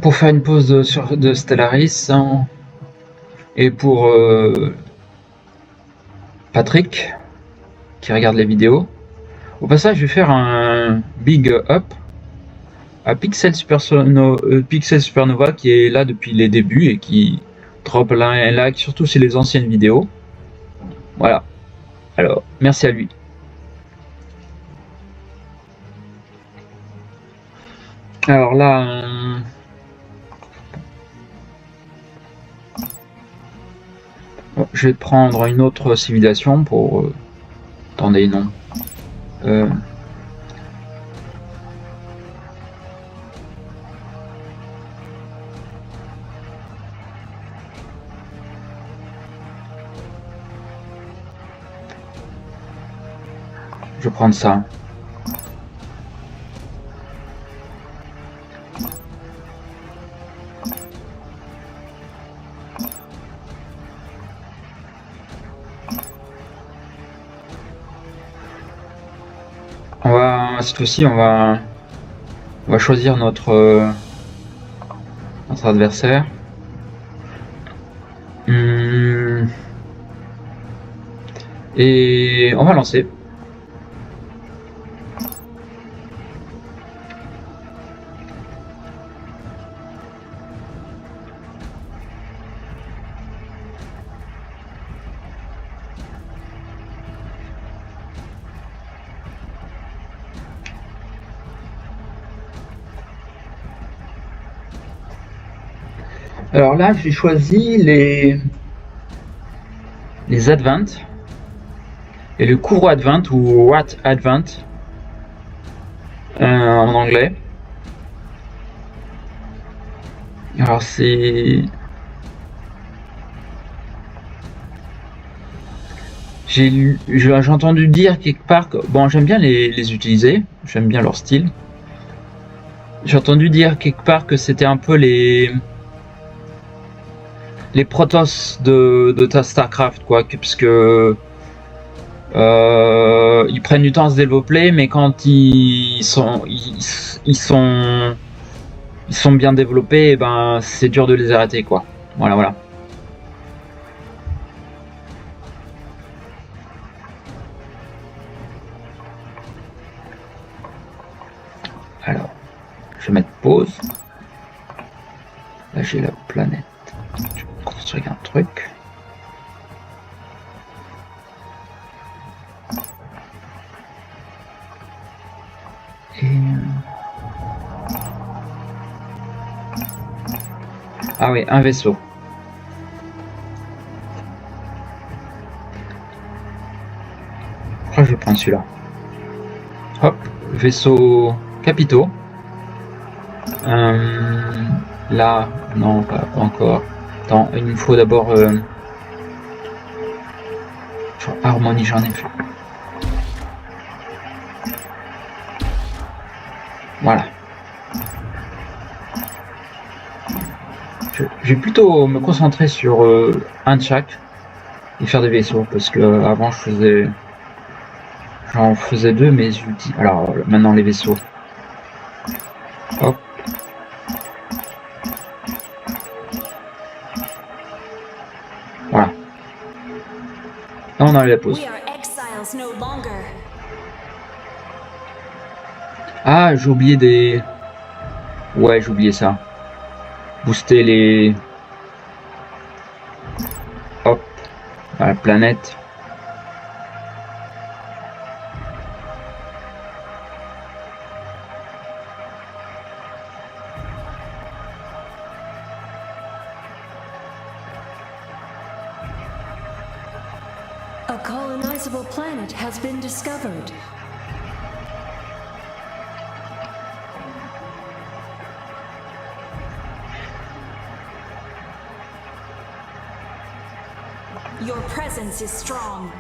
pour faire une pause de Stellaris et pour Patrick qui regarde les vidéos. Au passage, je vais faire un big up à Pixel Supernova qui est là depuis les débuts et qui drop un like surtout sur les anciennes vidéos. Voilà. Alors, merci à lui. Alors là, je vais prendre une autre civilisation pour... Attendez, non. Je vais prendre ça. Cette fois-ci, on va choisir notre adversaire. Et on va lancer. Alors là, j'ai choisi les Advent et le Kuro Advent ou Wat Advent en anglais. Alors c'est... J'ai entendu dire quelque part que... Bon, j'aime bien les utiliser, j'aime bien leur style. J'ai entendu dire quelque part que c'était un peu les Protoss de Starcraft, quoi, parce que ils prennent du temps à se développer, mais quand ils sont bien développés, et ben c'est dur de les arrêter, quoi. Voilà. Alors, je vais mettre pause. Là, j'ai la planète. Je vais construire un truc. Et... Ah oui, un vaisseau. Je crois que je vais prendre celui-là. Hop, vaisseau capitaux. Là, non, pas encore. Attends, il me faut d'abord... harmonie, j'en ai fait. Voilà. Je vais plutôt me concentrer sur un de chaque et faire des vaisseaux, parce que avant j'en faisais deux, mais j'utilise... Alors maintenant les vaisseaux. Hop. Voilà. Là on a la pause. Ah, j'ai oublié des... Ouais, j'ai oublié ça. Booster les... Hop. À la planète. A colonizable planet has been discovered. Your presence is strong.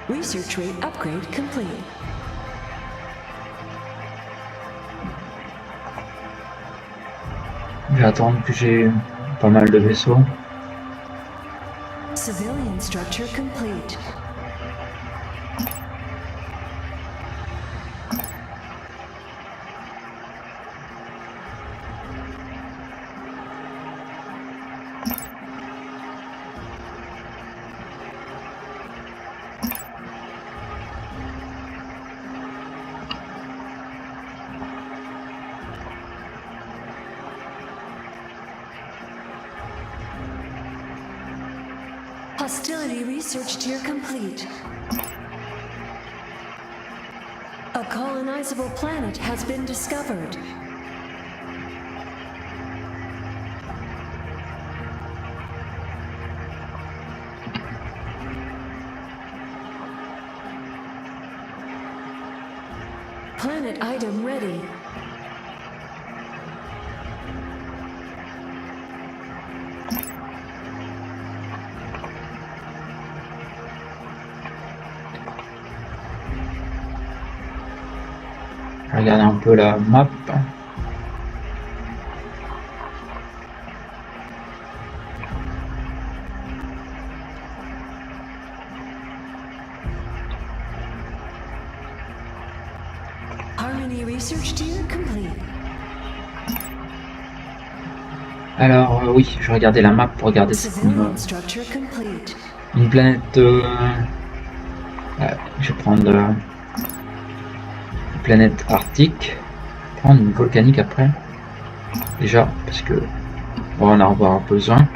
Research rate upgrade complete. Je vais attendre que j'ai pas mal de vaisseaux. structure complete. Hostility research tier complete. A colonizable planet has been discovered. Planet item ready. Regardez un peu la map. Harmony research tier complete. Alors oui, je regardais la map pour regarder si Civilian structure complete. une planète. Je vais prendre une planète arctique, prendre une volcanique après. Déjà parce que on va en avoir besoin.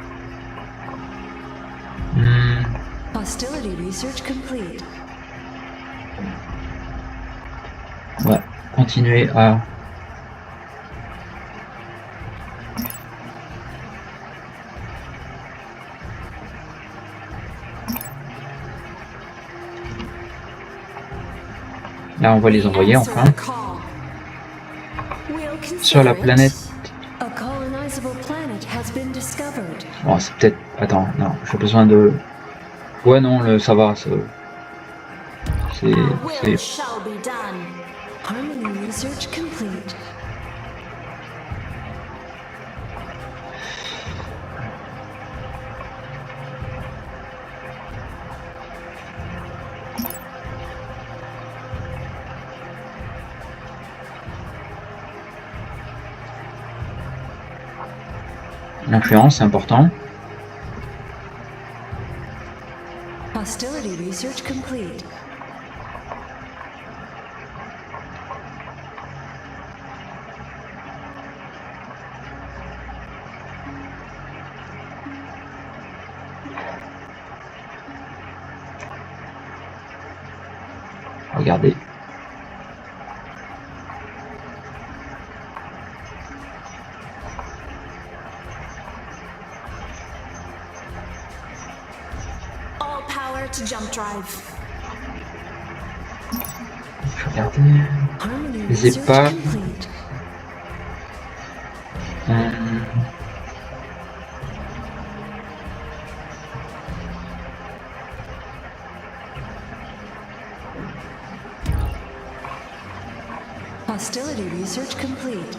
Hostility research complete. Ouais, continuer à là on va les envoyer enfin sur la planète. A colonizable planet has been discovered. Bon, c'est peut-être. Attends, non, j'ai besoin de. Ouais, non, ça va. C'est. Shall be done. Harmony research complete. L'influence, c'est important. Hostility research complete. Regardez. All power to jump drive. Regardez. Harmony Les research épaves. complete. Hostility research complete.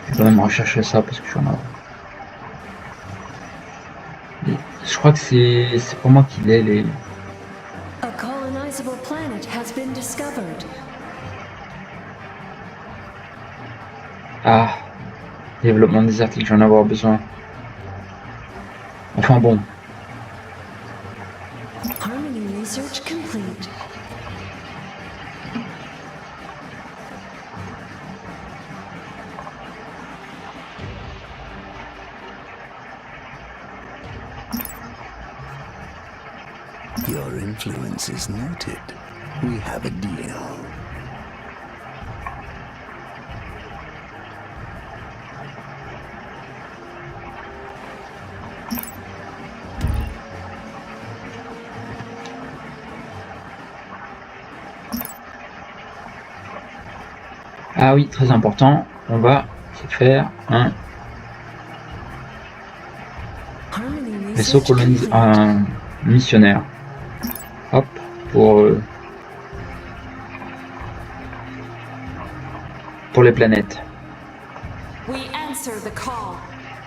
Je vais même rechercher ça parce que je suis en avoir. Je crois que c'est pour moi qu'il est les. A colonizable planet has been discovered. Ah, développement des articles, j'en ai avoir besoin. Enfin bon. Harmony research complete. Your influence is noted. We have a deal. Ah oui, très important. On va essayer de faire un Harmony vaisseau research colonise, complete. un missionnaire. Hop, pour les planètes. We answer the call.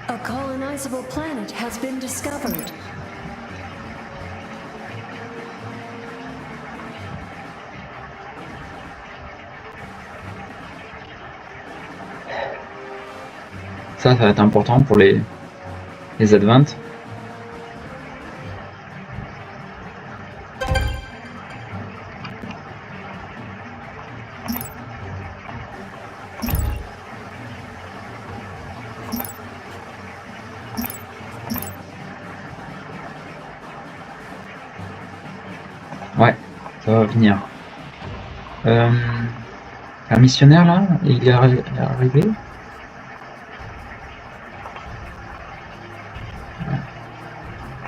A colonizable planet has been discovered. Ça va être important pour les Advent. Ouais, ça va venir. Un missionnaire là, il est arrivé.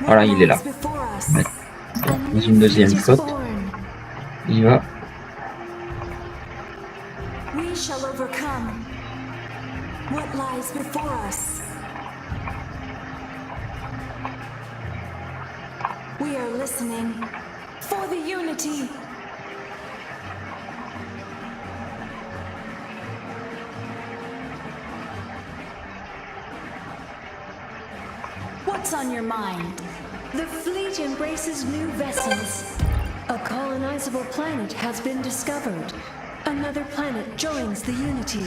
Voilà, il est là. Dans une deuxième flotte. Il va. We shall overcome. What lies before us? We are listening for the unity. What's on your mind? The fleet embraces new vessels. A colonizable planet has been discovered. Another planet joins the Unity.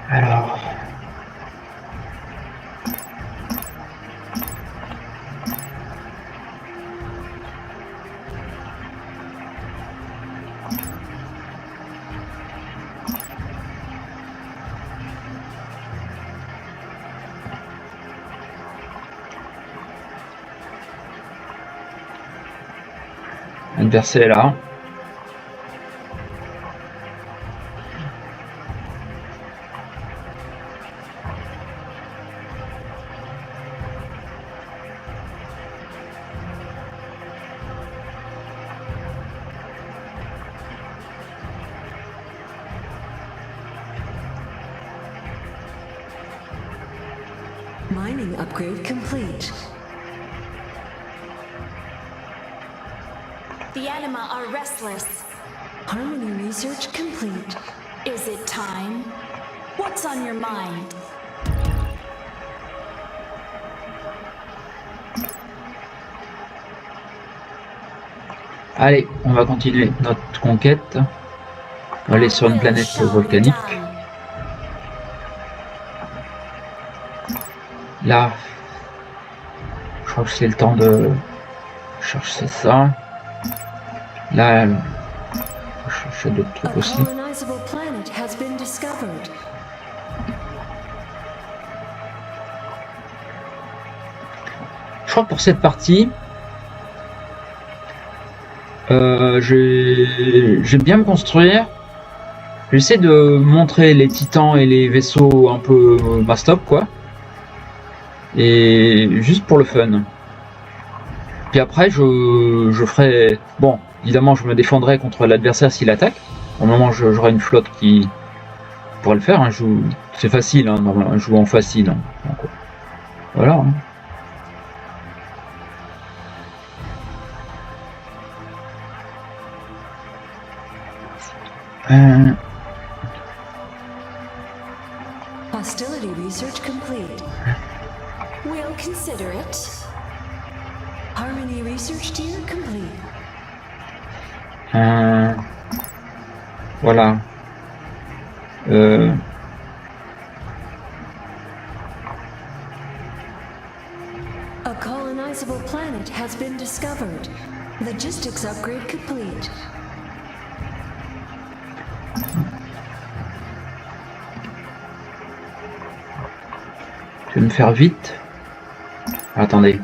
Alors. L'adversaire est là. Mining upgrade complete. The anima are restless. Harmony research complete. Is it time? What's on your mind? Allez, on va continuer notre conquête. On va aller sur une planète volcanique. Là, je crois que c'est le temps de chercher ça. Là, je chercher d'autres trucs aussi. Je crois que pour cette partie, j'aime bien me construire. J'essaie de montrer les titans et les vaisseaux un peu mastop quoi. Et juste pour le fun. Puis après je ferai... Bon, évidemment je me défendrai contre l'adversaire s'il attaque. Au moment j'aurai une flotte qui pourrait le faire. Hein. C'est facile, hein, je joue en facile. Hein. Donc, voilà. Hein. Hostility research complete. We'll consider it. Harmony research tier complete. Voilà. A colonizable planet has been discovered. Logistics upgrade complete. Je vais me faire vite. Attendez.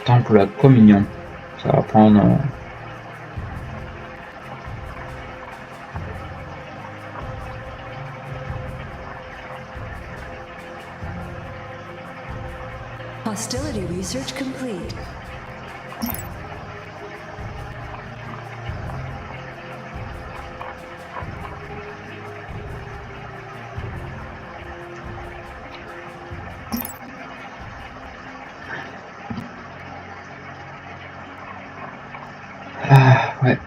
Temple de la communion. Ça va prendre... Hostility research complete. Ah, ouais.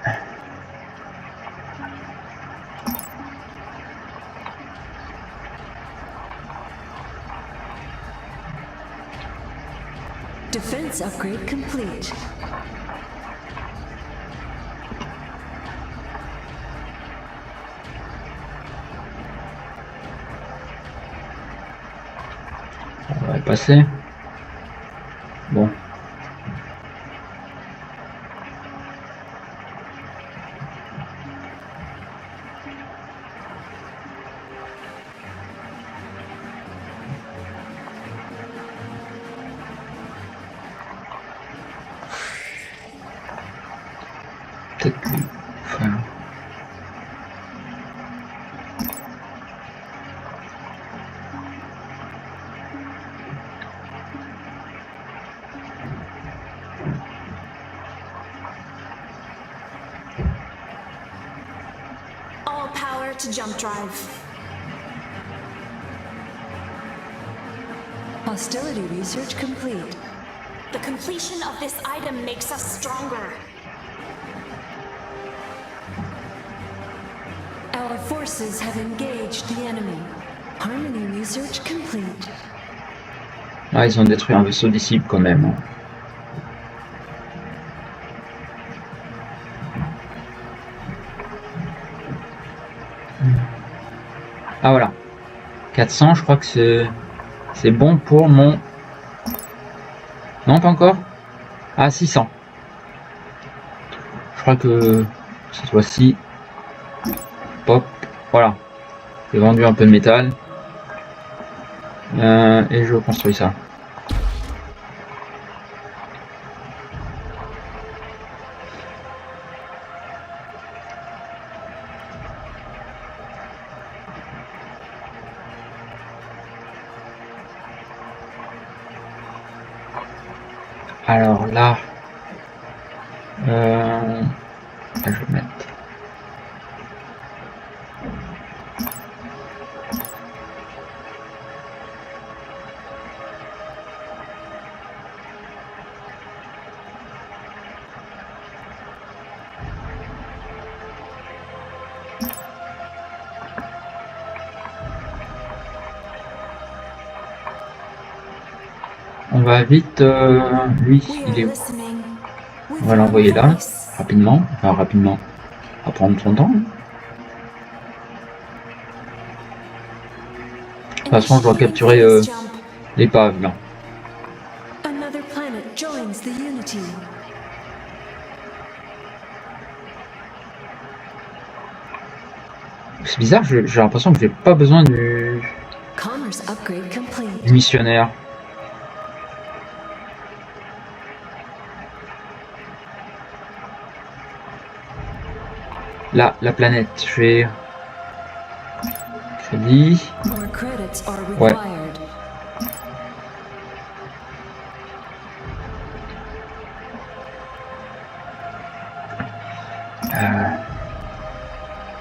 Defense upgrade complete. On va y passer. Bon. Peut-être lui. Enfin... All power to jump drive. Hostility research complete. The completion of this item makes us stronger. Our forces have engaged the enemy. Harmony research complete. Ah, ils ont détruit un vaisseau disciple quand même. Ah voilà. 400, je crois que c'est bon pour mon... Non, pas encore. Ah, 600. Je crois que cette fois-ci... Hop, voilà. J'ai vendu un peu de métal. Et je construis ça. Alors là, je vais mettre. On va vite, lui, il est où? On va l'envoyer là, rapidement, enfin rapidement, on va prendre son temps. De toute façon, je dois capturer l'épave là. Another planet joins the Unity. C'est bizarre, j'ai l'impression que j'ai pas besoin du Commerce upgrade complete. missionnaire. Là, la planète, je vais... Crédit. More credits are Ouais. required.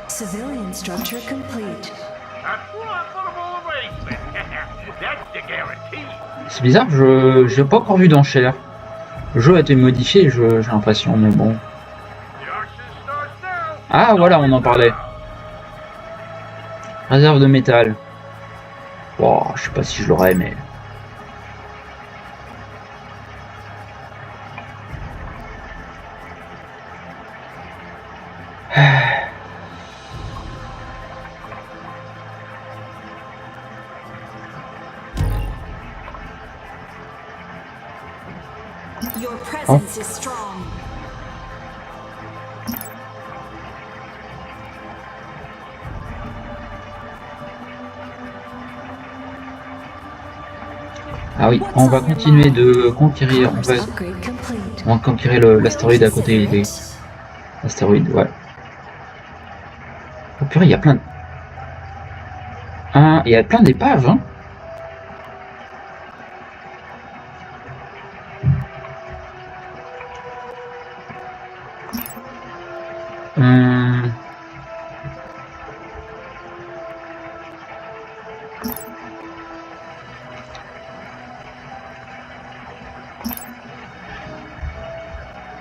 Civilian structure complete. C'est bizarre, je n'ai pas encore vu d'enchère. Le jeu a été modifié, j'ai l'impression, mais bon. Ah voilà, on en parlait. Réserve de métal. Bon, je sais pas si je l'aurais, mais... Your presence is strong. Ah oui, on va continuer de conquérir, Commerce upgrade complete. on va conquérir l'astéroïde à côté des... Astéroïde, ouais. Oh purée, il y a plein de... il y a plein d'épaves, hein.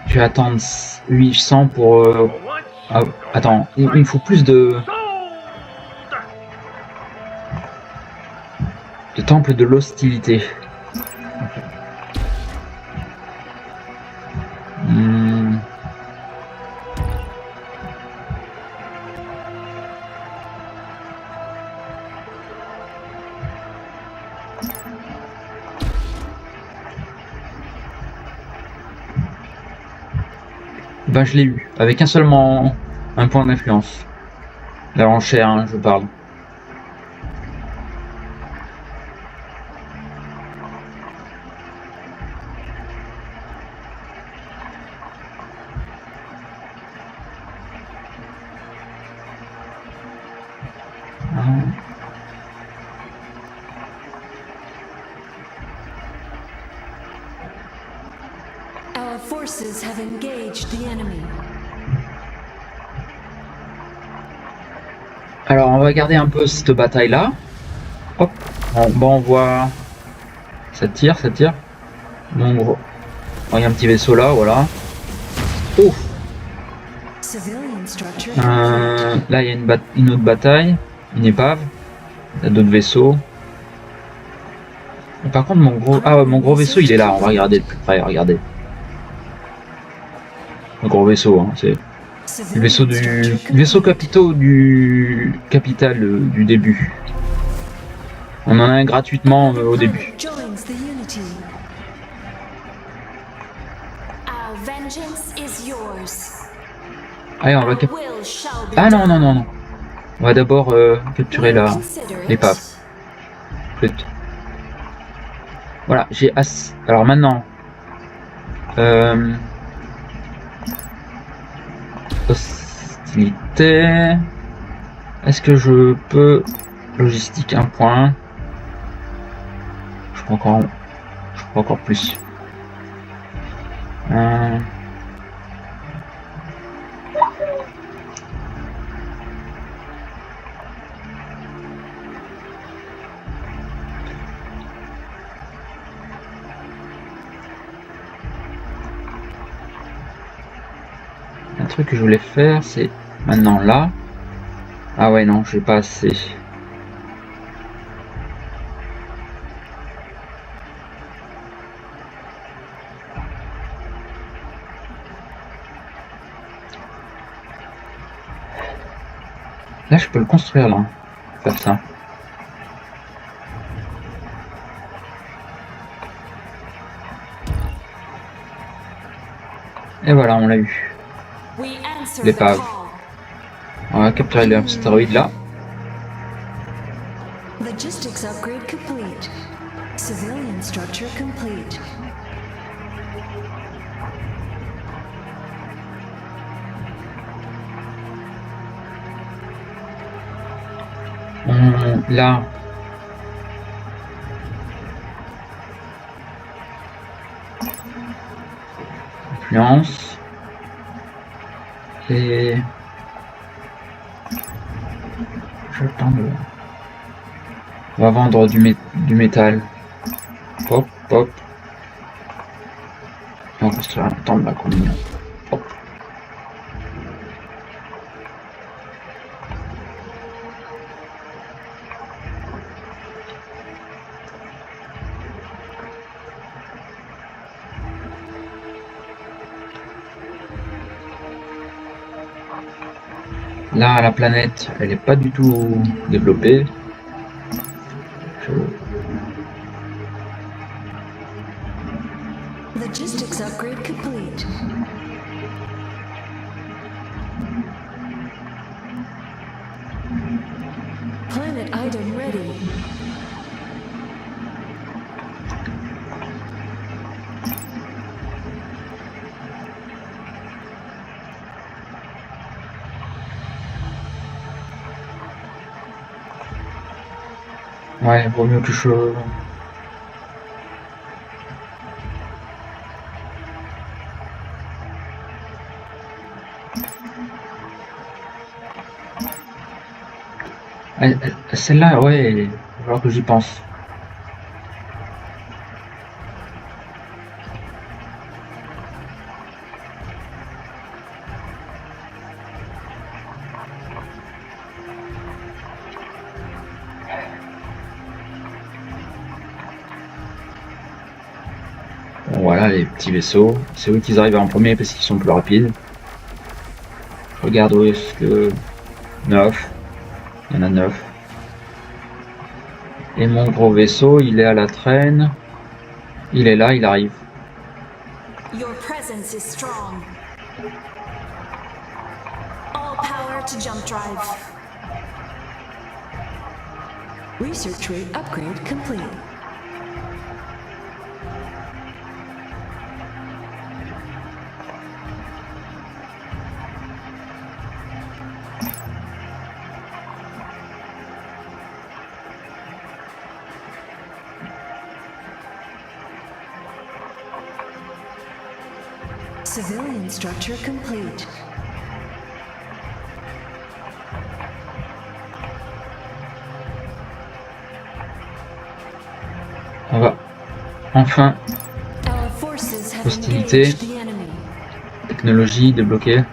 Je vais attendre 800 pour... Ah, attends, il me faut plus de temple de l'hostilité. ben je l'ai eu, avec seulement un point d'influence. La enchère, hein, je parle. Our forces have engaged the enemy. Alors on va garder un peu cette bataille là. Hop, on voit. Ça tire, ça tire. Bon, gros. Il y a un petit vaisseau là, voilà. Oh. Là il y a une autre bataille, une épave. Il y a d'autres vaisseaux. Et par contre mon gros vaisseau il est là, on va regarder de plus près, regardez. Le gros vaisseau, hein, c'est le vaisseau capitaux du capital du début. On en a un gratuitement au début. Allez, on va Ah non, non, non, non. On va d'abord capturer l'épave. Flûte. Voilà, j'ai assez. Alors maintenant. Hostilité. Est-ce que je peux. Logistique, un point. Je prends encore plus. Un truc que je voulais faire, c'est maintenant là. Ah ouais, non, j'ai pas assez. Là, je peux le construire là. Faire ça. Et voilà, on l'a eu. L'épave. On va capturer l'astéroïde là. Logistics upgrade complete. Civilian structure complete. Là. Influence. Et j'attends de. On va vendre du métal. Hop, hop. Et on va construire un temple là, comme mignon. Hop. Là, la planète, elle n'est pas du tout développée. Logistics upgrade complete. Planet item ready. Ouais, vaut mieux que je... Celle-là, ouais, il va falloir que j'y pense. Bon, voilà les petits vaisseaux. C'est eux qui arrivent en premier parce qu'ils sont plus rapides. Je regarde où est-ce que... 9. Il y en a 9. Et mon gros vaisseau, il est à la traîne. Il est là, il arrive. Your presence is strong. to jump drive. Research rate upgrade complete. Civilian structure complete. On va enfin Our forces have Hostilité. engaged the enemy. technologie débloquée.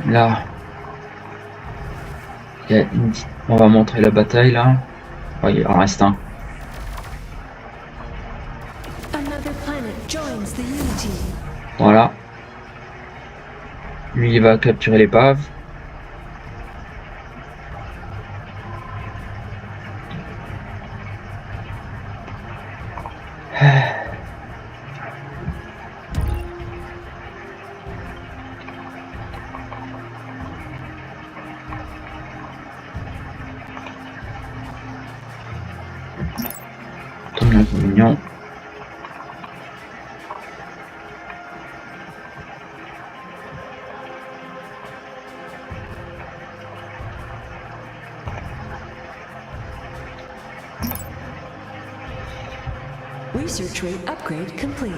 Là, il y a une petite- on va montrer la bataille là. Ouais, il en reste un. Another planet joins the Unity. Voilà. Lui, il va capturer l'épave. Comme l'inconvénient. Research rate upgrade complete.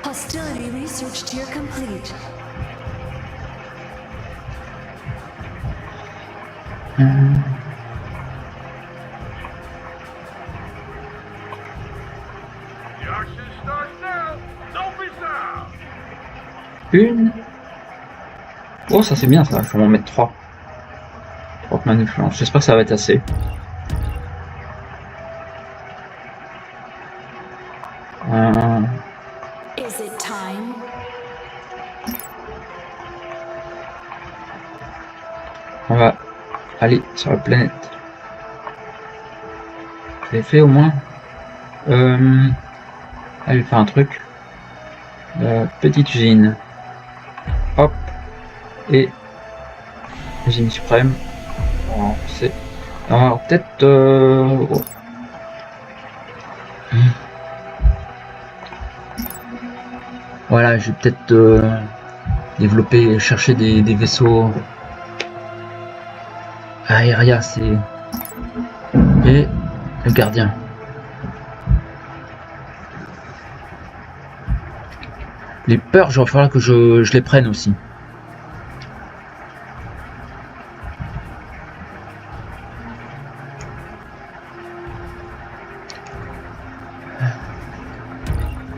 Hostility research tier complete. The action starts now. Don't be sound. Une. Oh, ça c'est bien ça, je vais en mettre 3. 3 points d'influence. J'espère que ça va être assez. Is it time? On va aller sur la planète. Je l'ai fait au moins. Allez faire un truc. Petite usine. Hop. Et usine suprême. Alors, c'est. Alors peut-être. Oh. Voilà, je vais peut-être développer, chercher des vaisseaux aériens, c'est. Et le gardien. Les peurs, il va falloir que je les prenne aussi.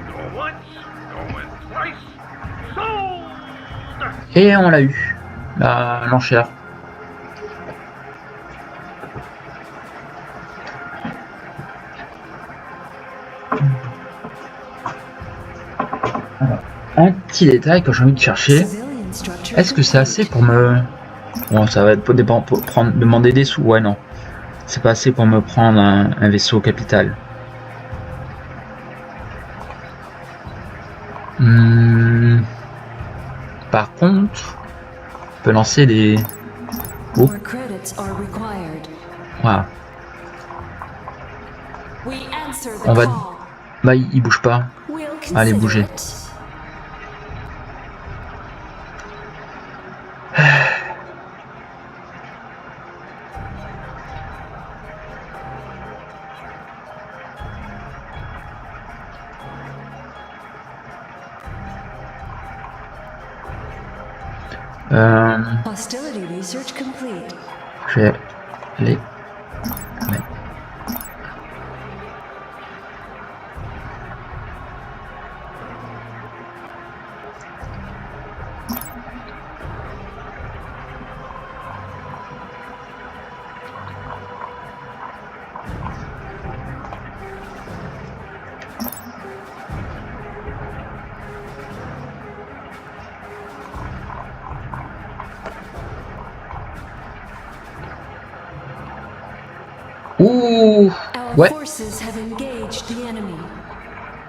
Going once, going twice. Sold. Et on l'a eu, l'enchère. Alors, un petit détail que j'ai envie de chercher. Civilian structure Est-ce que c'est assez pour me... Bon, ça va être pour demander des sous. Ouais, non. C'est pas assez pour me prendre un vaisseau capital. Par contre, on peut lancer des... Oh, More credits are required. voilà. We answer the On va... call. Bah, il bouge pas. We'll Allez, consider bougez. it. Hostility research complete. Je vais aller... Ouais. Ouh, Our ouais. forces have engaged the enemy.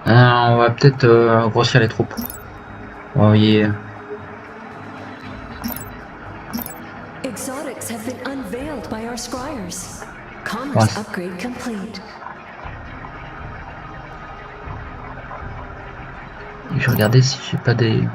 On va peut-être grossir les troupes. On va envoyer have been unveiled by our scryers. Commerce Ouais. upgrade complete. Et je vais regarder si j'ai pas des...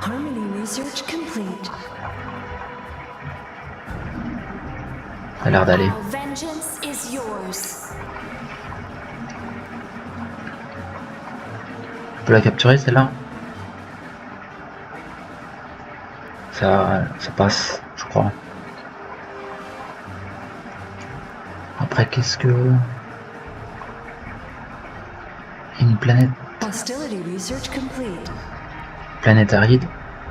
Harmony research complete. Ça a l'air d'aller. Our vengeance is yours. Je peux la capturer celle-là? Ça passe, je crois. Après, qu'est-ce que... Une planète Hostility research complete. planète aride.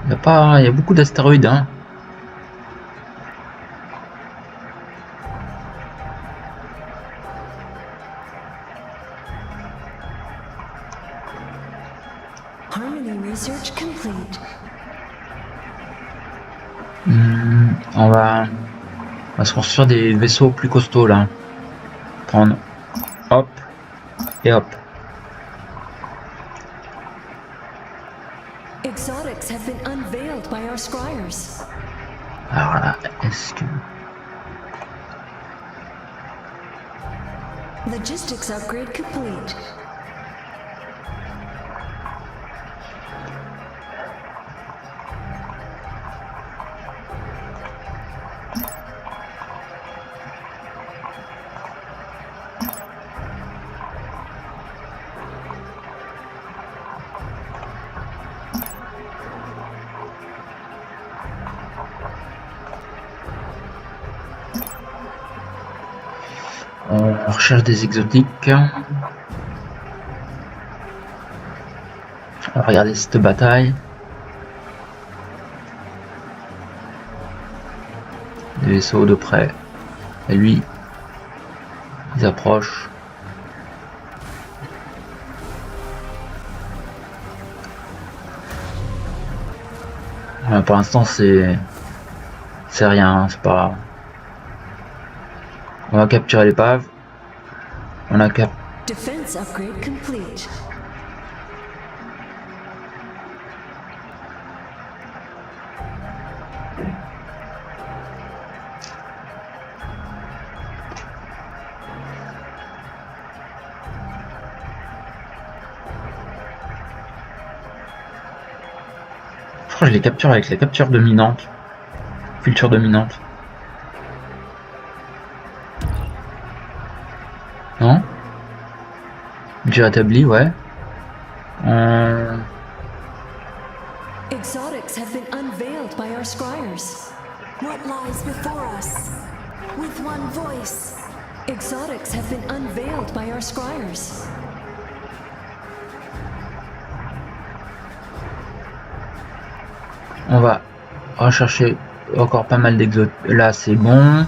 Il y a beaucoup d'astéroïdes, hein. Harmony research complete. On va se construire des vaisseaux plus costauds là. Prendre hop et hop. Exotics have been unveiled by our scryers. Alors là, est-ce que... Logistics upgrade complete. On recherche des exotiques. On va regarder cette bataille. Des vaisseaux de près. Et lui, ils approchent. Pour l'instant, c'est rien, hein, c'est pas. On va capturer l'épave. On a cap. Defense upgrade complete. Je crois que je les capture avec les captures dominantes. Culture dominante. Non? J'ai rétabli, ouais. Exotics have been unveiled by our scryers. What lies before us? With one voice. Exotics have been unveiled by our scryers. On va rechercher encore pas mal d'exotiques. Là, c'est bon.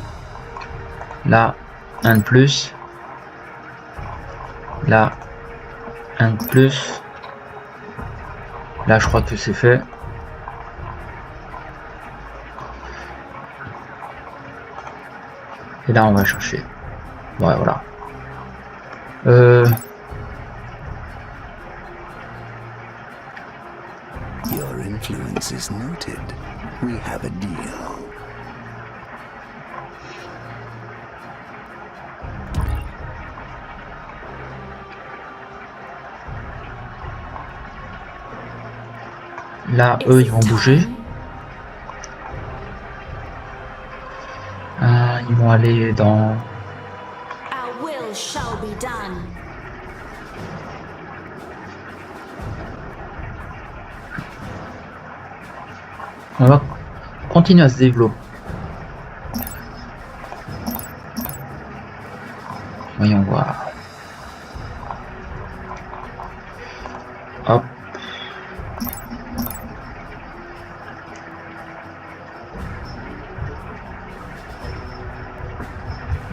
Là, un de plus. Là, un de plus. Là, je crois que c'est fait. Et là, on va chercher. Ouais, voilà. Your influence is noted. We have a deal. Là, eux, ils vont bouger. Ils vont aller dans... Our will shall be done. On va continuer à se développer. Voyons voir. Hop.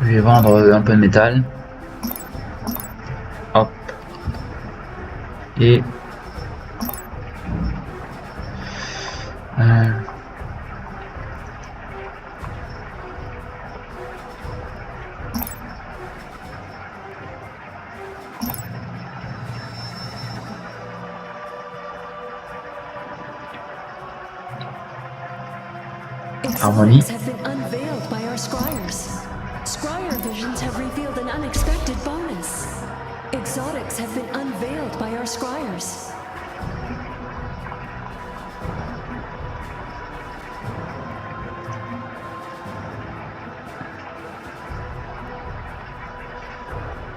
Je vais vendre un peu de métal. Hop. Et... Harmonie. Exotics have been unveiled by our scryers. Scryer visions have revealed an unexpected bonus. Exotics have been unveiled by our scryers.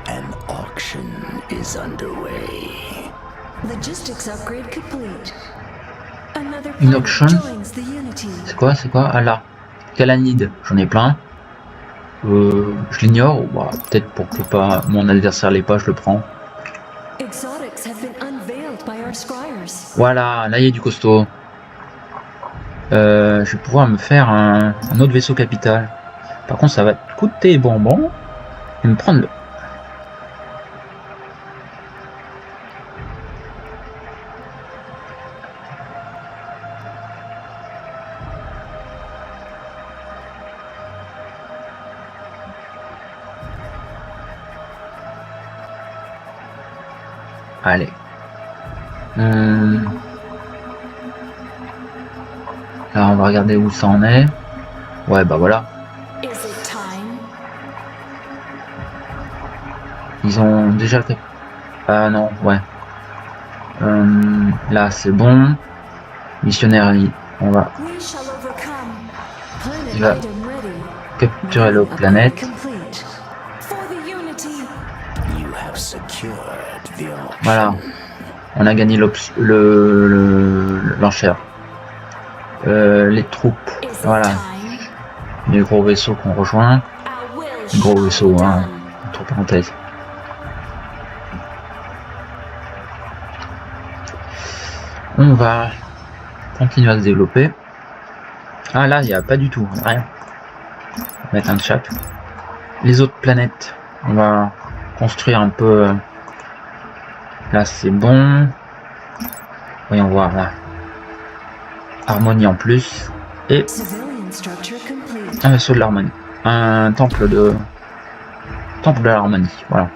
An auction is underway. Logistics upgrade complete. Another Une planet auction. joins the Unity. C'est quoi? Ah là. Calanide. J'en ai plein. Je l'ignore. Bah, peut-être pour que pas mon adversaire l'ait pas, je le prends. Exotics have been unveiled by our scryers. Voilà, là il y a du costaud. Je vais pouvoir me faire un autre vaisseau capital. Par contre, ça va coûter bonbon. Et me prendre le... Allez. Là, on va regarder où ça en est. Ouais, bah voilà. Is it time? Ils ont déjà fait... Ah non, ouais. Là, c'est bon. Missionnaire, on va We shall overcome. Planet Il va item ready. capturer l'autre planète. Complete. For the Unity. You have secured the auction. Voilà. On a gagné l'enchère. Les troupes. Is it Voilà. time? Les gros vaisseaux qu'on rejoint. Our will Les gros shall vaisseaux, be hein. done. Entre parenthèses. On va continuer à se développer. Ah là, il n'y a pas du tout. Rien. On va mettre un chat. Les autres planètes. On va construire un peu. Là, c'est bon. Voyons voir là. Harmonie en plus. Et Civilian structure complete. un vaisseau de l'harmonie. Un temple de l'harmonie. Voilà.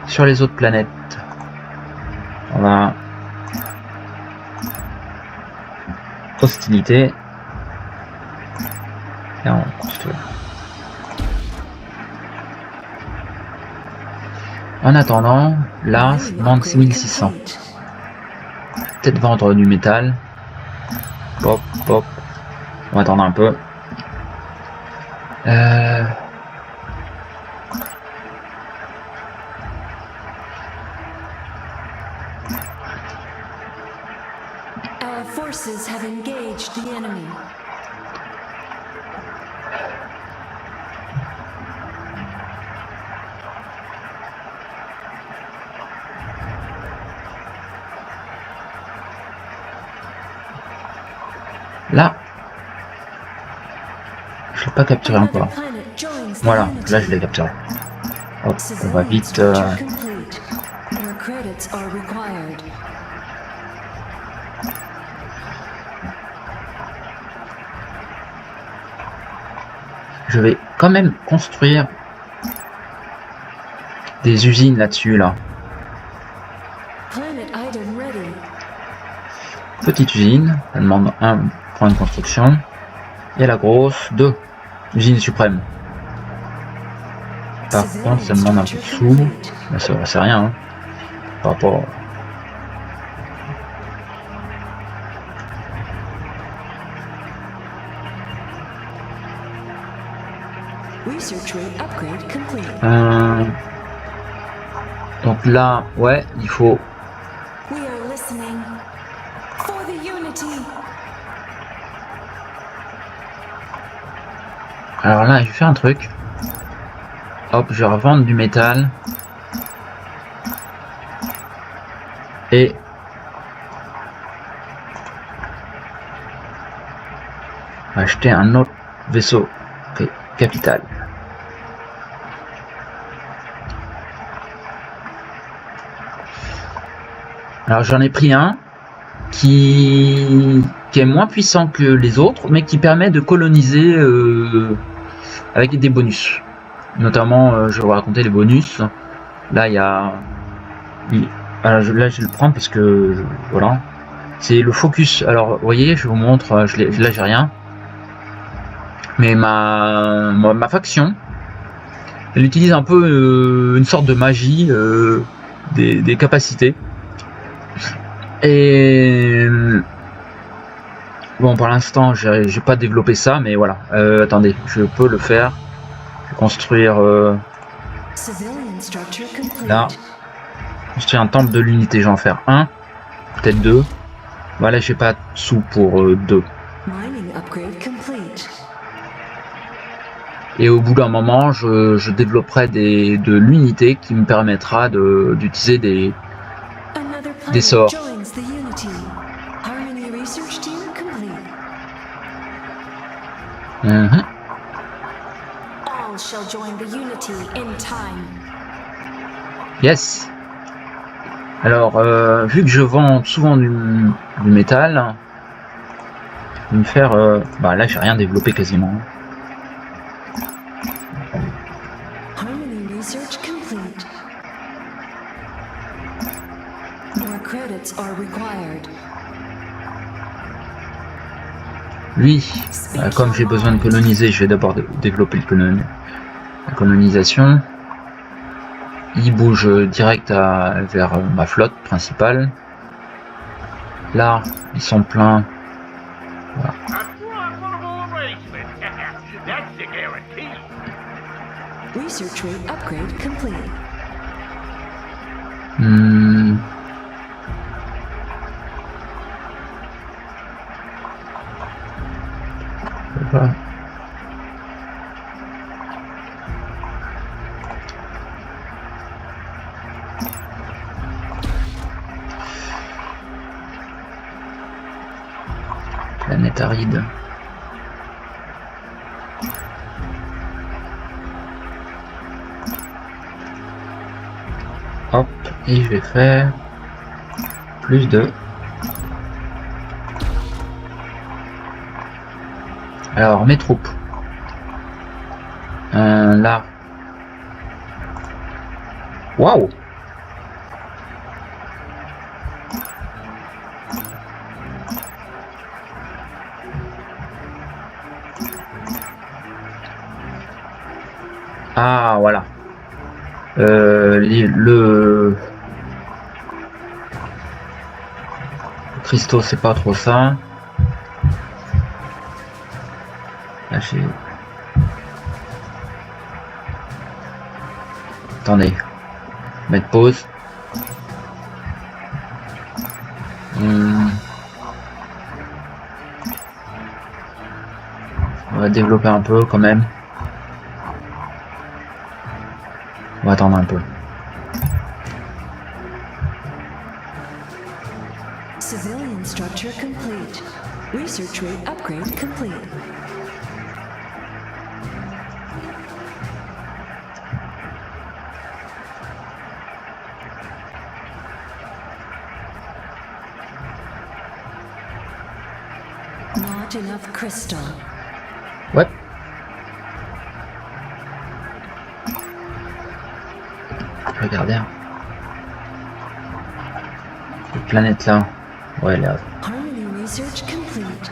Sur les autres planètes, on va hostilité. Et on construit. En attendant, là, ça demande 6600. Peut-être vendre du métal. Pop, pop. On va attendre un peu. Our forces have engaged the enemy. Là, je l'ai pas capturé encore. Another planet joins the Voilà, Unity. là je l'ai capturé. Hop, on Civilian va vite. structure complete. More credits are required. Je vais quand même construire des usines là-dessus là. Planet item ready. Petite usine, ça demande un point de construction. Et la grosse, 2. Usine suprême. Par contre, ça demande un peu de sous. Mais ça, c'est rien. Hein. Par rapport. Research rate upgrade complete. Donc là, ouais, il faut. We are listening. For the Unity. Alors là, je vais faire un truc. Hop, je vais revendre du métal. Et Acheter un autre vaisseau. Ok, capital. Alors j'en ai pris un qui est moins puissant que les autres, mais qui permet de coloniser avec des bonus. Notamment, je vais vous raconter les bonus. Là, il y a... Alors, là, je vais le prendre parce que... Voilà. C'est le focus. Alors, vous voyez, je vous montre. Là, j'ai rien. Mais ma faction, elle utilise un peu une sorte de magie des capacités. Et... Bon, pour l'instant, j'ai pas développé ça, mais voilà. Attendez, je peux le faire. Je vais construire... là. Construire un temple de l'unité, j'en faire un. Peut-être deux. Voilà, j'ai pas de sous pour deux. Et au bout d'un moment, je développerai de l'unité qui me permettra d'utiliser des sorts. Yes. Alors, vu que je vends souvent du métal, je vais me faire... bah là, j'ai rien développé quasiment. Lui, comme j'ai besoin de coloniser, je vais d'abord développer la colonisation. Il bouge direct vers ma flotte principale. Là, ils sont pleins. Voilà. Research rate upgrade complete. Voilà. Planète aride. Hop, et je vais faire plus de... Alors, mes troupes. Là. Waouh! Ah, voilà. Le cristaux, c'est pas trop ça. Là, j'ai... Attendez. Mettre pause. On va développer un peu quand même. On va attendre un peu. Civilian structure complete. Research rate upgrade complete. Not enough crystal. Ouais. Regardez. Cette planète là. Ouais, elle est... Harmony research complete.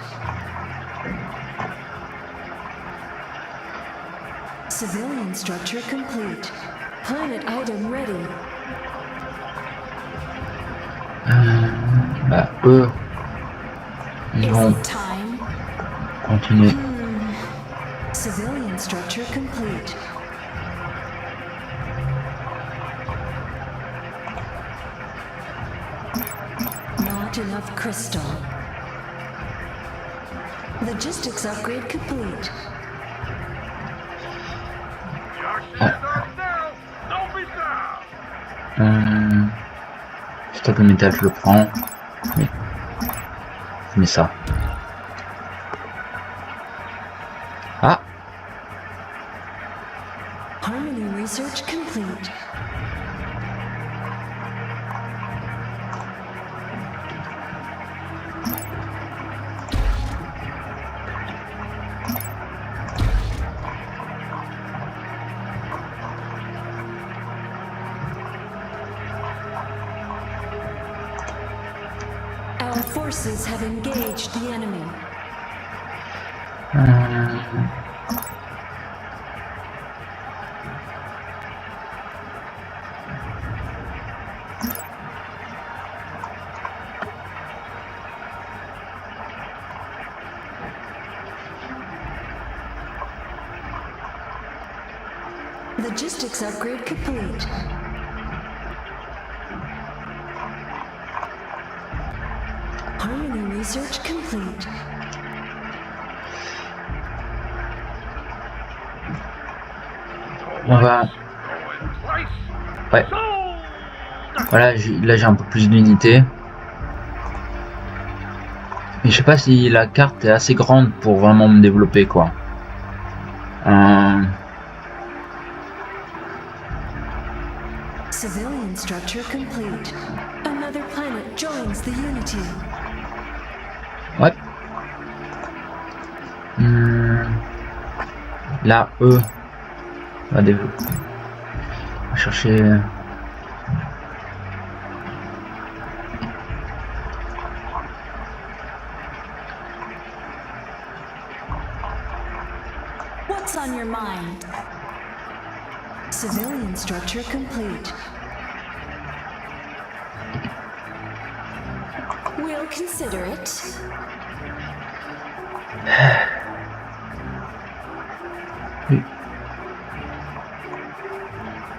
Civilian structure complete. Planet item ready. Bah, eux, ils vont continuer. Civilian structure complete. Not enough crystal. Logistics upgrade complete. Stock de métal, je le prends. Oui. Je mets ça. forces have engaged the enemy. Logistics upgrade complete. Harmony research complete. On va... Ouais. Voilà, là j'ai un peu plus d'unités. Mais je sais pas si la carte est assez grande pour vraiment me développer quoi. Civilian structure complete. Another planet joins the Unity. Ouais. Là, eux, on va développer. On va chercher. What's on your mind? Civilian structure complete. We'll consider it. Oui.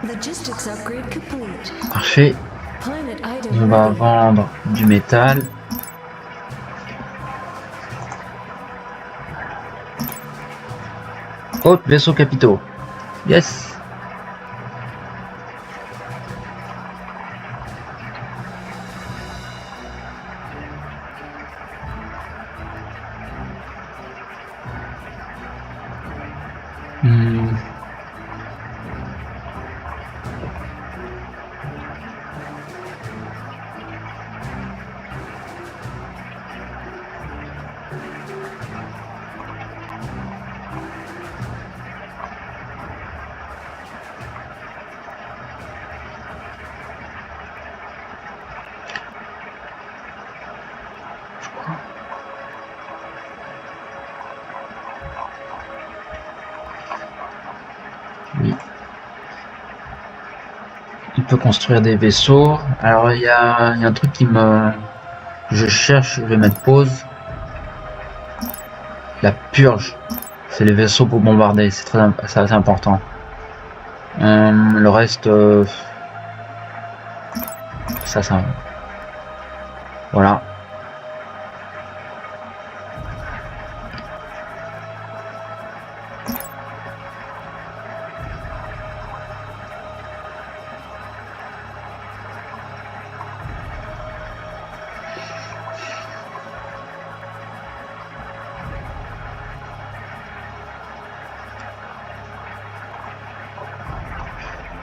Logistics upgrade complete. Parfait. Planet On item va ready. vendre du métal. Autres vaisseaux capitaux. Yes. Oui. Il peut construire des vaisseaux. Alors il y a un truc qui me... Je cherche, je vais mettre pause. La purge. C'est les vaisseaux pour bombarder, c'est assez important. Le reste... Ça. Voilà.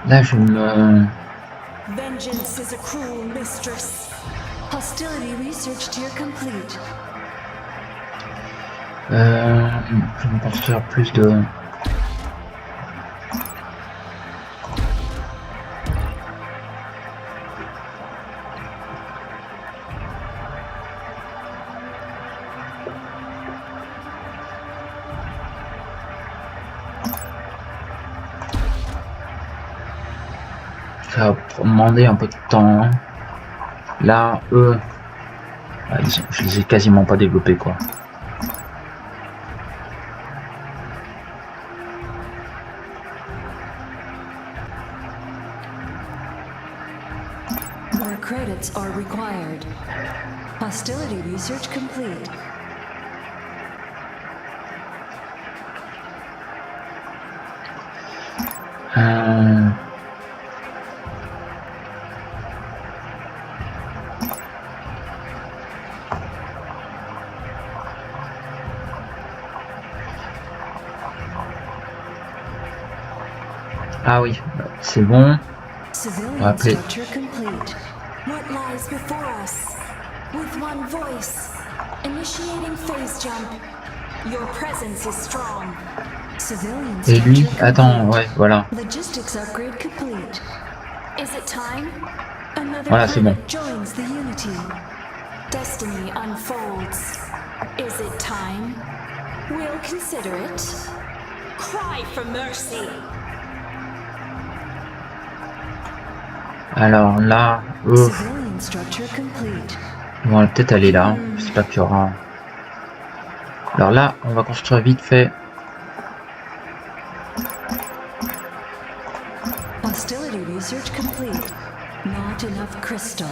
Là, je me... Vengeance is a cruel mistress. Hostility research tier complete. je vais me construire plus de... Ça va demander un peu de temps. Là, eux, je les ai quasiment pas développés quoi. More credits are required. Hostility research complete. Ah oui, c'est bon. On va Civilian appeler. structure complete. What lies before us? With one voice. Initiating phase jump. Your presence is strong. Civilian Et lui, structure attends, complete. ouais, voilà. Logistics upgrade complete. Is it time? Another Voilà, c'est bon. planet joins the Unity. Destiny unfolds. Is it time? We'll consider it. Cry for mercy. Alors là, Civilian structure complete. ils vont peut-être aller là. J'espère qu'il y aura. Alors là, on va construire vite fait. Hostility research complete. Not enough crystal.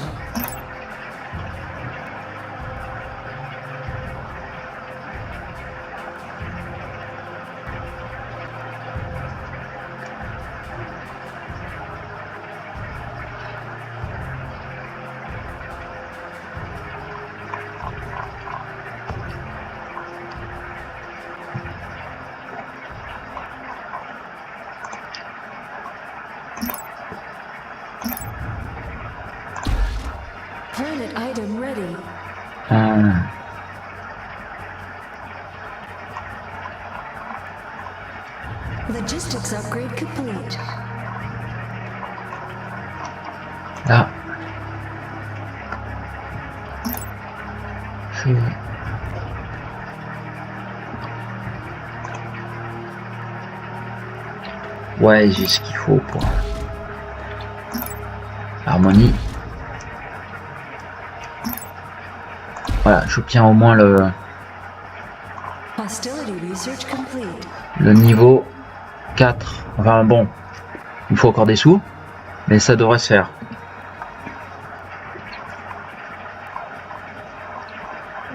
Planet item ready. Logistics upgrade complete. Là. Ouais, j'ai ce qu'il faut pour harmonie. Voilà, j'obtiens au moins le niveau 4. Enfin bon, il faut encore des sous, mais ça devrait se faire.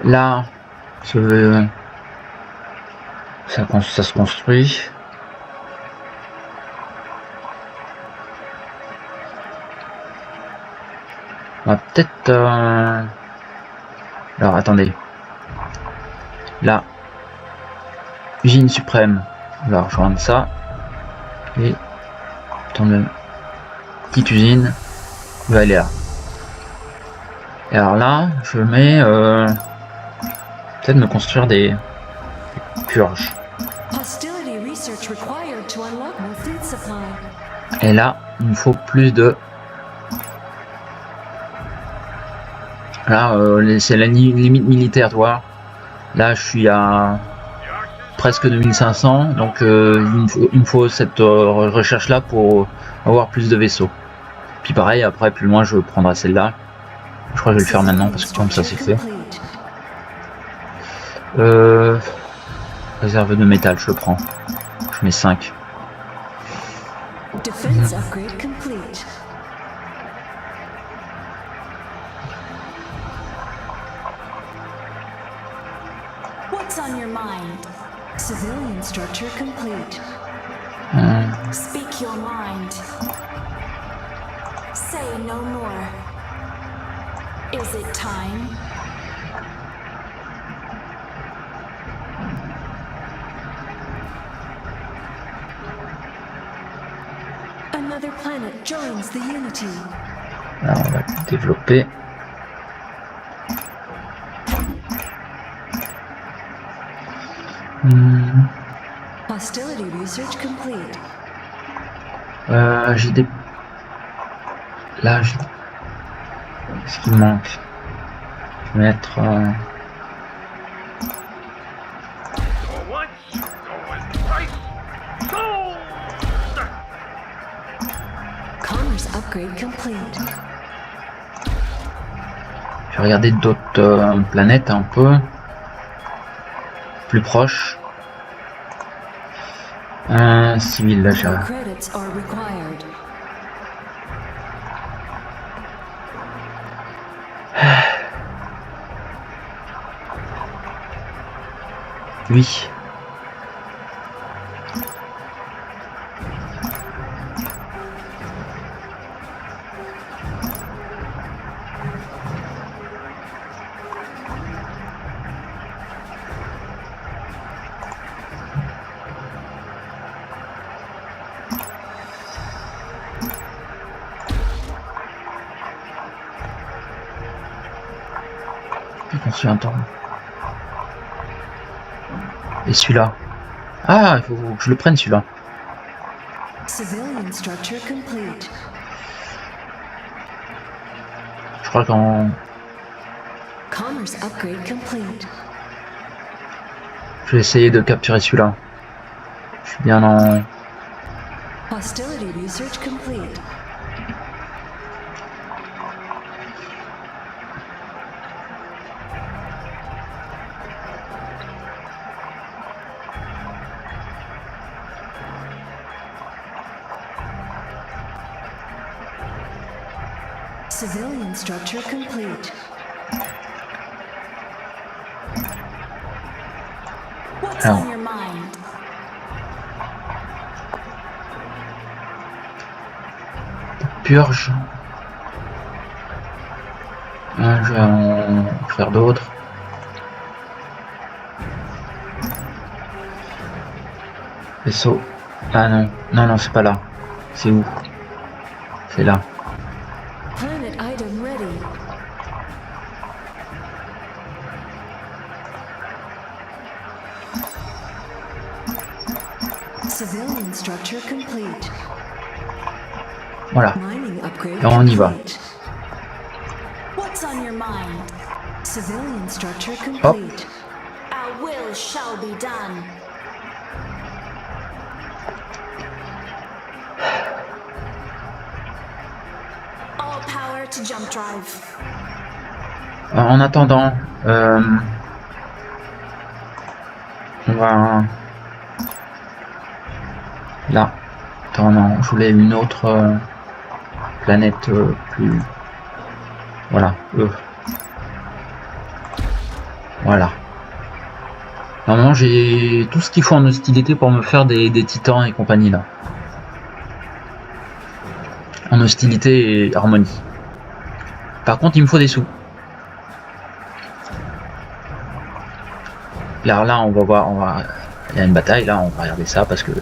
Là, ça se construit. On va peut-être... Alors, attendez. Là, usine suprême. On va rejoindre ça. Et... Attendez. Petite usine. On va aller là. Et alors là, je mets... peut-être me construire des purges. Et là, il me faut plus de... Là, c'est la limite militaire, tu vois. Là, je suis à presque 2500, donc il me faut cette recherche-là pour avoir plus de vaisseaux. Puis pareil, après, plus loin, je prendrai celle-là. Je crois que je vais le faire maintenant, parce que comme ça, c'est fait. Réserve de métal, je le prends. Je mets 5. Defense upgrade complete. What's on your mind? Civilian structure complete. Speak your mind. Say no more. Is it time? Another planet joins the Unity. Là, on va développer. Hostility research complete. J'ai des... Là, j'ai... Qu'est-ce qui me manque? Je vais mettre... Commerce upgrade complete. Je vais regarder d'autres planètes un peu plus proches. Civil, là j'ai... Credits are required. Oui. Construit un temps. Et celui-là. Ah, il faut que je le prenne celui-là. Civilian structure complete. Je crois qu'en... Commerce upgrade complete. Je vais essayer de capturer celui-là. Je suis bien en... Hostility research complete. Civilian structure complete. What's Ow. on your mind? Purge. Je vais en faire d'autres. Vaisseau. Ah non, non, non, c'est pas là. C'est où? C'est là. Planet item ready. Civilian structure complete. Voilà. Mining upgrade Et on y va. complete. What's on your mind? Civilian structure complete. Our will shall be done. All power to jump drive. En attendant, on va... Là. Attends, non, je voulais une autre planète plus... Voilà. Voilà. Normalement, j'ai tout ce qu'il faut en hostilité pour me faire des titans et compagnie, là. En hostilité et harmonie. Par contre, il me faut des sous. Là, on va voir, il y a une bataille, là, on va regarder ça parce que...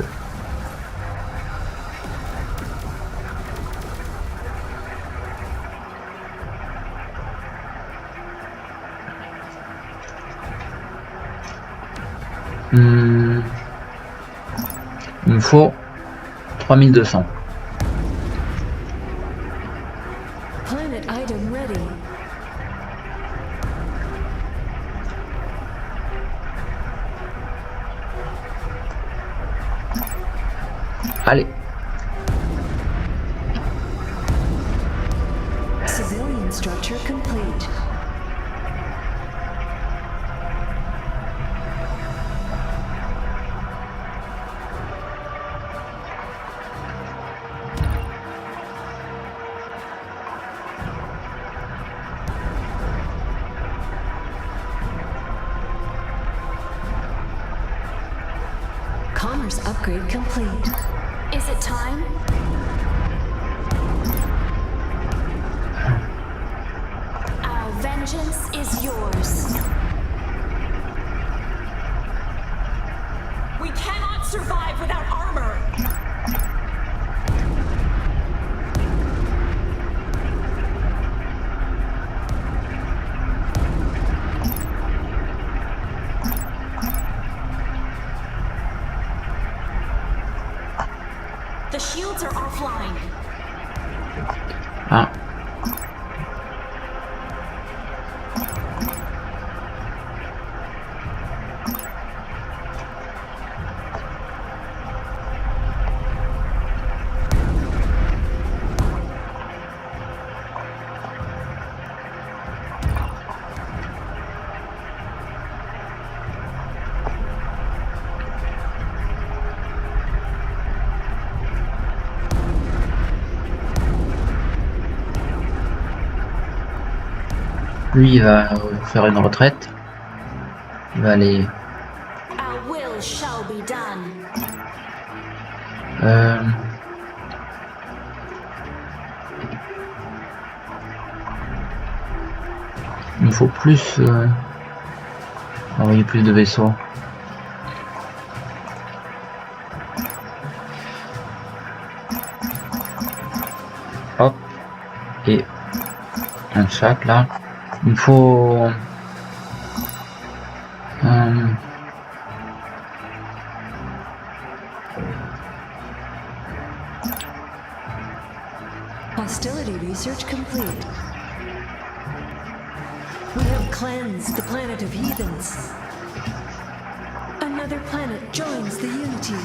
Il me faut 3200. Planet item ready. Allez. Civilian structure complete. Commerce upgrade complete. Is it time? Our vengeance is yours. We cannot survive without armor. The shields are offline. Ah. Lui, il va faire une retraite. Il va aller... Our will shall be done. Il me faut plus... envoyer plus de vaisseaux. Hop. Et un chaque là. Il me faut... Hostility research complete. We have cleanse the planet of heathens. Another planet joins the Unity.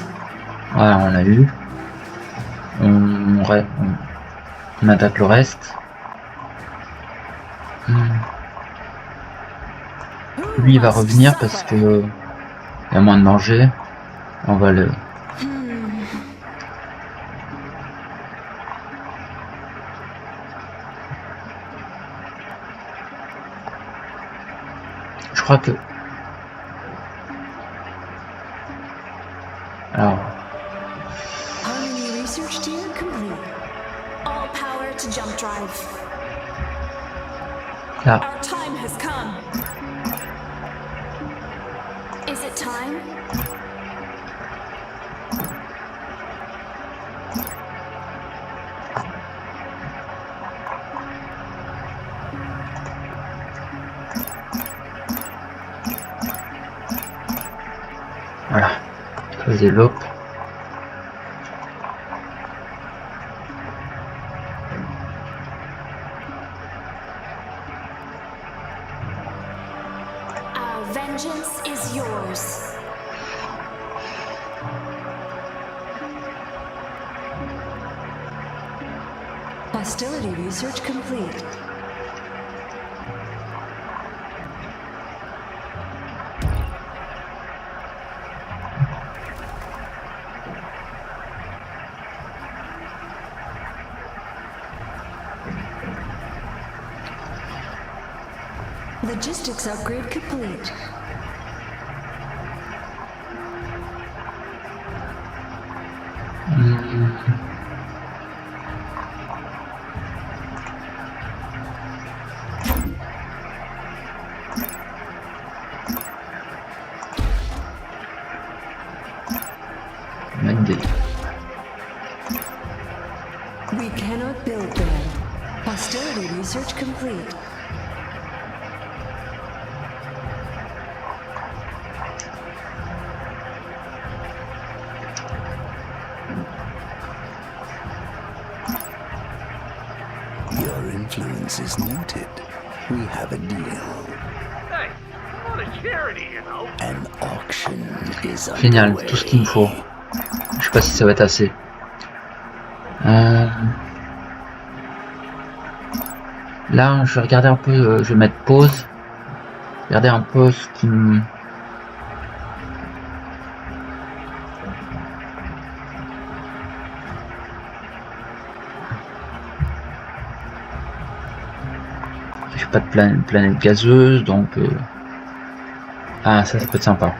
Voilà, on l'a eu. On attaque le reste. Lui il va revenir parce que il y a moins de danger. On va le... Je crois que... Alors... Harmony research team complete. All power to jump drive. Là, Our time has come. Is it time? voilà. Ça se développe. Our vengeance is yours. Hostility research complete. Logistics upgrade complete. Mettre des... We cannot build there. Hostility research complete. Your influence is noted. We have a deal. Hey, I'm not a charity, you know. An auction is Génial, underway. tout ce qu'il me faut. Je sais pas si ça va être assez. Là, je vais regarder un peu, je vais mettre pause. Regarder un peu ce qui me... J'ai pas de planète gazeuse, donc... Ah, ça peut être sympa.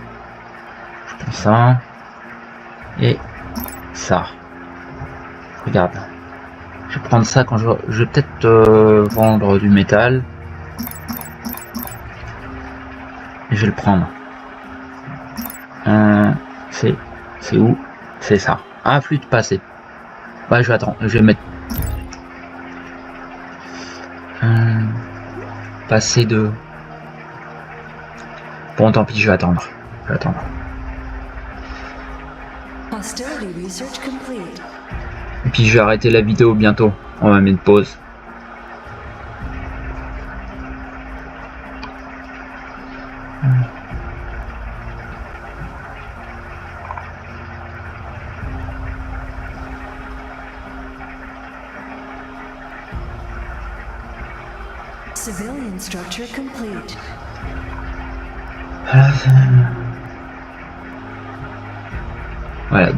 Je prends ça. Et ça. Regarde. Je vais prendre ça quand je vais peut-être vendre du métal. Et je vais le prendre. C'est où? C'est ça. Ah, flûte pas assez. Ouais, je vais attendre. Je vais mettre... Passer de... Bon, tant pis, je vais attendre. Je vais attendre. Hostility research complete. Et puis je vais arrêter la vidéo bientôt. On va mettre pause. Civilian structure complete. Voilà.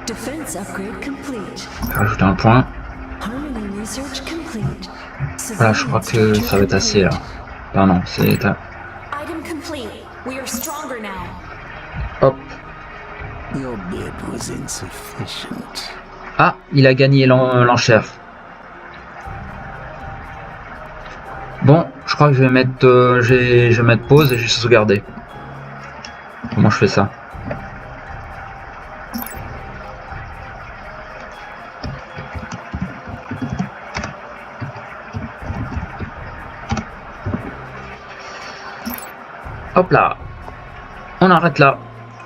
Defense upgrade complete. Rajouter un point. Harmony research complete. Voilà, je crois que ça va être assez là. Pardon, c'est... Item complete. We are stronger now. Hop. Your bid was insufficient. Ah, il a gagné l'enchère. Bon, je crois que je vais mettre, je vais mettre pause et je vais sauvegarder. Comment je fais ça? Hop là. On arrête là.